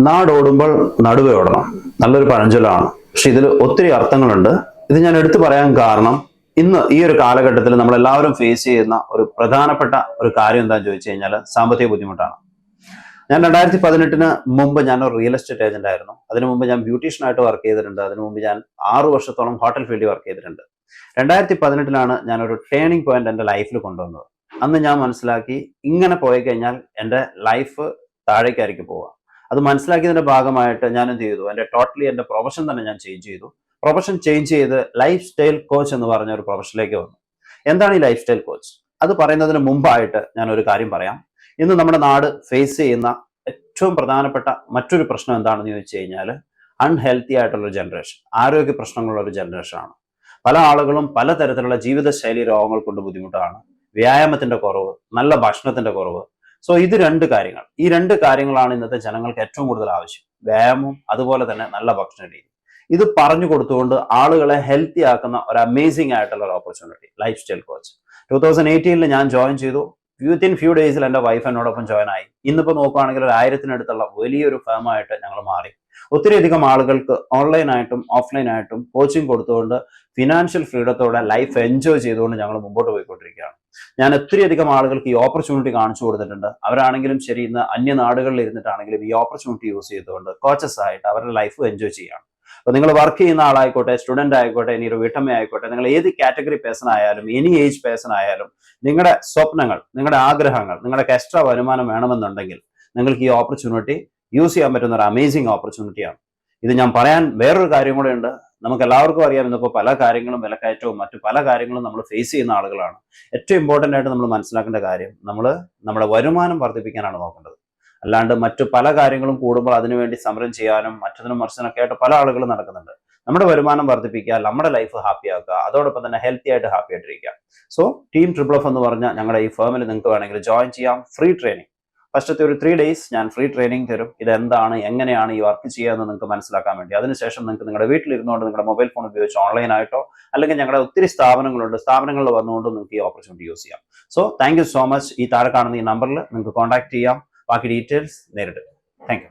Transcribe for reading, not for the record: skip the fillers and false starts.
നാടോടുമ്പോൾ നടുവേ ഓടണം, നല്ലൊരു പഴഞ്ചൊല്ലാണ്. പക്ഷെ ഇതിൽ ഒത്തിരി അർത്ഥങ്ങളുണ്ട്. ഇത് ഞാൻ എടുത്തു പറയാൻ കാരണം, ഇന്ന് ഈ ഒരു കാലഘട്ടത്തിൽ നമ്മൾ എല്ലാവരും ഫേസ് ചെയ്യുന്ന ഒരു പ്രധാനപ്പെട്ട ഒരു കാര്യം എന്താണെന്ന് ചോദിച്ചു കഴിഞ്ഞാൽ സാമ്പത്തിക ബുദ്ധിമുട്ടാണ്. ഞാൻ 2018 മുമ്പ് ഞാനൊരു റിയൽ എസ്റ്റേറ്റ് ഏജന്റ് ആയിരുന്നു. അതിനു മുമ്പ് ഞാൻ ബ്യൂട്ടീഷ്യനായിട്ട് വർക്ക് ചെയ്തിട്ടുണ്ട്. അതിനു മുമ്പ് ഞാൻ 6 വർഷത്തോളം ഹോട്ടൽ ഫീൽഡിൽ വർക്ക് ചെയ്തിട്ടുണ്ട്. 2018 ഞാനൊരു ടേണിംഗ് പോയിന്റ് എൻ്റെ ലൈഫിൽ കൊണ്ടുവന്നത്. അന്ന് ഞാൻ മനസ്സിലാക്കി, ഇങ്ങനെ പോയി കഴിഞ്ഞാൽ എൻ്റെ ലൈഫ് താഴേക്കായിരിക്കും പോവുക. അത് മനസ്സിലാക്കിയതിന്റെ ഭാഗമായിട്ട് ഞാൻ എന്ത് ചെയ്തു, എൻ്റെ പ്രൊഫഷൻ തന്നെ ഞാൻ ചേഞ്ച് ചെയ്തു. പ്രൊഫഷൻ ചേഞ്ച് ചെയ്ത് ലൈഫ് സ്റ്റൈൽ കോച്ച് എന്ന് പറഞ്ഞ ഒരു പ്രൊഫഷനിലേക്ക് വന്നു. എന്താണ് ഈ ലൈഫ് സ്റ്റൈൽ കോച്ച്? അത് പറയുന്നതിന് മുമ്പായിട്ട് ഞാൻ ഒരു കാര്യം പറയാം. ഇന്ന് നമ്മുടെ നാട് ഫേസ് ചെയ്യുന്ന ഏറ്റവും പ്രധാനപ്പെട്ട മറ്റൊരു പ്രശ്നം എന്താണെന്ന് ചോദിച്ചു കഴിഞ്ഞാൽ, അൺഹെൽത്തി ആയിട്ടുള്ള ഒരു ജനറേഷൻ, ആരോഗ്യ പ്രശ്നങ്ങളുള്ള ഒരു ജനറേഷനാണ്. പല ആളുകളും പലതരത്തിലുള്ള ജീവിതശൈലി രോഗങ്ങൾ കൊണ്ട് ബുദ്ധിമുട്ടാണ്. വ്യായാമത്തിന്റെ കുറവ്, നല്ല ഭക്ഷണത്തിന്റെ കുറവ്. സോ ഈ രണ്ട് കാര്യങ്ങളാണ് ഇന്നത്തെ ജനങ്ങൾക്ക് ഏറ്റവും കൂടുതൽ ആവശ്യം. വ്യായാമവും അതുപോലെ തന്നെ നല്ല ഭക്ഷണ രീതി. ഇത് പറഞ്ഞു കൊടുത്തുകൊണ്ട് ആളുകളെ ഹെൽത്തി ആക്കുന്ന ഒരു അമേസിംഗ് ആയിട്ടുള്ള ഒരു ഓപ്പർച്യൂണിറ്റി ലൈഫ് സ്റ്റൈൽ കോച്ച് 2018 ഞാൻ ജോയിൻ ചെയ്തു. വിത്തിൻ ഫ്യൂ ഡേയ്സിൽ എൻ്റെ വൈഫ് എന്നോടൊപ്പം ജോയിൻ ആയി. ഇന്നിപ്പോൾ നോക്കുകയാണെങ്കിൽ ഒരു 1000-ത്തിനടുത്തുള്ള വലിയൊരു ഫേമായിട്ട് ഞങ്ങൾ മാറി. ഒത്തിരിയധികം ആളുകൾക്ക് ഓൺലൈനായിട്ടും ഓഫ്ലൈനായിട്ടും കോച്ചിങ് കൊടുത്തുകൊണ്ട് ഫിനാൻഷ്യൽ ഫ്രീഡത്തോടെ ലൈഫ് എൻജോയ് ചെയ്തുകൊണ്ട് ഞങ്ങൾ മുമ്പോട്ട് പോയിക്കൊണ്ടിരിക്കുകയാണ്. ഞാൻ ഒത്തിരിയധികം ആളുകൾക്ക് ഈ ഓപ്പർച്യൂണിറ്റി കാണിച്ചു കൊടുത്തിട്ടുണ്ട്. അവരാണെങ്കിലും ശരി, ഇന്ന് അന്യനാടുകളിൽ ഇരുന്നിട്ടാണെങ്കിലും ഈ ഓപ്പർച്യൂണിറ്റി യൂസ് ചെയ്തുകൊണ്ട് കോച്ചസ് ആയിട്ട് അവരുടെ ലൈഫ് എൻജോയ് ചെയ്യാണ്. അപ്പോൾ നിങ്ങൾ വർക്ക് ചെയ്യുന്ന ആളായിക്കോട്ടെ, സ്റ്റുഡന്റ് ആയിക്കോട്ടെ, ഇനി ഒരു വീട്ടമ്മ ആയിക്കോട്ടെ, നിങ്ങൾ ഏത് കാറ്റഗറി പേഴ്സൺ ആയാലും, എനി ഏജ് പേഴ്സൺ ആയാലും, നിങ്ങളുടെ സ്വപ്നങ്ങൾ, നിങ്ങളുടെ ആഗ്രഹങ്ങൾ, നിങ്ങൾക്ക് എക്സ്ട്രാ വരുമാനം വേണമെന്നുണ്ടെങ്കിൽ നിങ്ങൾക്ക് ഈ ഓപ്പർച്യൂണിറ്റി യൂസ് ചെയ്യാൻ പറ്റുന്ന ഒരു അമേസിംഗ് ഓപ്പർച്യൂണിറ്റിയാണ്. ഇത് ഞാൻ പറയാൻ വേറൊരു കാര്യം കൂടെ ഉണ്ട്. നമുക്ക് എല്ലാവർക്കും അറിയാം, ഇന്നിപ്പോൾ പല കാര്യങ്ങളും, വിലക്കയറ്റവും മറ്റു പല കാര്യങ്ങളും നമ്മൾ ഫേസ് ചെയ്യുന്ന ആളുകളാണ്. ഏറ്റവും ഇമ്പോർട്ടൻ്റ് ആയിട്ട് നമ്മൾ മനസ്സിലാക്കേണ്ട കാര്യം, നമ്മൾ നമ്മുടെ വരുമാനം വർദ്ധിപ്പിക്കാനാണ് നോക്കേണ്ടത്. അല്ലാണ്ട് മറ്റു പല കാര്യങ്ങളും കൂടുമ്പോൾ അതിനുവേണ്ടി സമരം ചെയ്യാനും മറ്റതിനും മറിച്ചതിനൊക്കെ ആയിട്ട് പല ആളുകളും നടക്കുന്നുണ്ട്. നമ്മുടെ വരുമാനം വർദ്ധിപ്പിക്കുക, നമ്മുടെ ലൈഫ് ഹാപ്പി ആക്കുക, അതോടൊപ്പം തന്നെ ഹെൽത്തി ആയിട്ട് ഹാപ്പി ആയിട്ടിരിക്കുക. സോ ടീം ട്രിപ്പിൾ എഫ് എന്ന് പറഞ്ഞ ഞങ്ങളുടെ ഈ ഫേമിൽ നിങ്ങൾക്ക് വേണമെങ്കിൽ ജോയിൻ ചെയ്യാം. ഫ്രീ ട്രെയിനിങ്, ഫസ്റ്റത്തെ ഒരു 3 days ഞാൻ ഫ്രീ ട്രെയിനിങ് തരും. ഇതെന്താണ്, എങ്ങനെയാണ് ഈ വർക്ക് ചെയ്യുക എന്ന് നിങ്ങൾക്ക് മനസ്സിലാക്കാൻ വേണ്ടി. അതിനുശേഷം നിങ്ങൾക്ക് നിങ്ങളുടെ വീട്ടിലിരുന്നുകൊണ്ട് നിങ്ങളുടെ മൊബൈൽ ഫോൺ ഉപയോഗിച്ച് ഓൺലൈനായിട്ടോ അല്ലെങ്കിൽ ഞങ്ങളുടെ ഒത്തിരി സ്ഥാപനങ്ങളുണ്ട്, സ്ഥാപനങ്ങളിൽ വന്നുകൊണ്ട് നിങ്ങൾക്ക് ഈ ഓപ്പർച്യൂണിറ്റി യൂസ് ചെയ്യാം. So thank you so much. ഈ താഴെ കാണുന്ന ഈ നമ്പറിൽ നിങ്ങൾക്ക് കോൺടാക്ട് ചെയ്യാം. ബാക്കി ഡീറ്റെയിൽസ് നേരിട്ട്. Thank you.